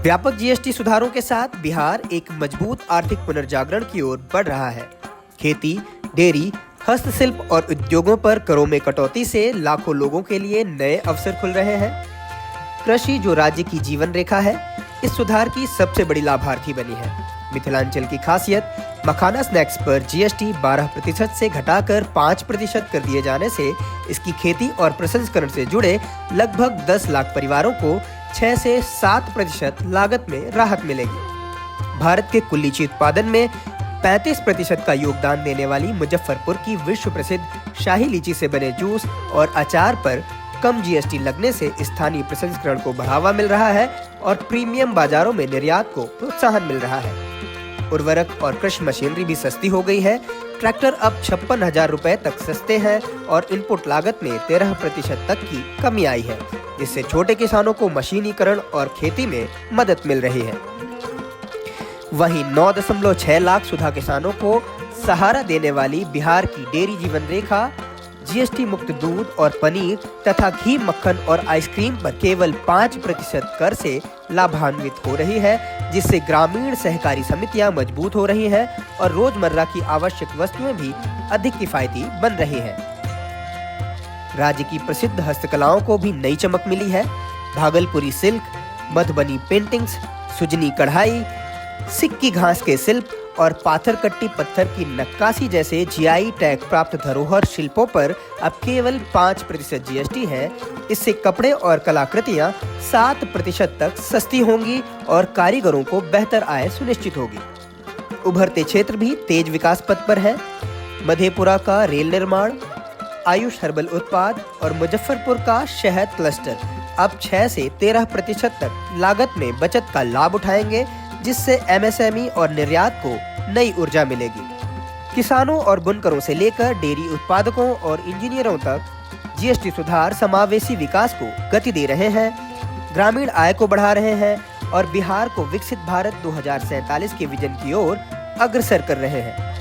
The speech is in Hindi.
व्यापक जीएसटी सुधारों के साथ बिहार एक मजबूत आर्थिक पुनर्जागरण की ओर बढ़ रहा है। खेती, डेयरी, हस्तशिल्प और उद्योगों पर करों में कटौती से लाखों लोगों के लिए नए अवसर खुल रहे हैं। कृषि, जो राज्य की जीवन रेखा है, इस सुधार की सबसे बड़ी लाभार्थी बनी है। मिथिलांचल की खासियत, मखाना स्नैक्स पर जीएसटी 12% से घटाकर 5% कर दिए जाने से इसकी खेती और प्रसंस्करण से जुड़े लगभग 10 लाख परिवारों को 6 से 7% लागत में राहत मिलेगी। भारत के कुल लीची उत्पादन में 35% का योगदान देने वाली मुजफ्फरपुर की विश्व प्रसिद्ध शाही लीची से बने जूस और अचार पर कम जीएसटी लगने से स्थानीय प्रसंस्करण को बढ़ावा मिल रहा है और प्रीमियम बाजारों में निर्यात को प्रोत्साहन मिल रहा है। उर्वरक और कृषि मशीनरी भी सस्ती हो गई है। ट्रैक्टर अब 56,000 रुपए तक सस्ते हैं और इनपुट लागत में 13% तक की कमी आई है, जिससे छोटे किसानों को मशीनीकरण और खेती में मदद मिल रही है। वहीं 9.6 लाख सुधा किसानों को सहारा देने वाली बिहार की डेयरी जीवन रेखा जीएसटी मुक्त दूध और पनीर तथा घी, मक्खन और आइसक्रीम पर केवल 5% कर से लाभान्वित हो रही है, जिससे ग्रामीण सहकारी समितियां मजबूत हो रही हैं और रोजमर्रा की आवश्यक वस्तुएं भी अधिक किफायती बन रही हैं। राज्य की प्रसिद्ध हस्तकलाओं को भी नई चमक मिली है। भागलपुरी सिल्क, मधुबनी पेंटिंग्स, सुजनी कढ़ाई, सिक्की घास के शिल्प और पाथर कट्टी पत्थर की नक्काशी जैसे जीआई टैग प्राप्त धरोहर शिल्पों पर अब केवल 5% जीएसटी है। इससे कपड़े और कलाकृतियां 7% तक सस्ती होंगी और कारीगरों को बेहतर आय सुनिश्चित होगी। उभरते क्षेत्र भी तेज विकास पथ पर है। मधेपुरा का रेल निर्माण, आयुष हर्बल उत्पाद और मुजफ्फरपुर का शहद क्लस्टर अब 6 से 13% तक लागत में बचत का लाभ उठाएंगे, जिससे एमएसएमई और निर्यात को नई ऊर्जा मिलेगी। किसानों और बुनकरों से लेकर डेयरी उत्पादकों और इंजीनियरों तक जीएसटी सुधार समावेशी विकास को गति दे रहे हैं, ग्रामीण आय को बढ़ा रहे हैं और बिहार को विकसित भारत 2047 के विजन की ओर अग्रसर कर रहे हैं।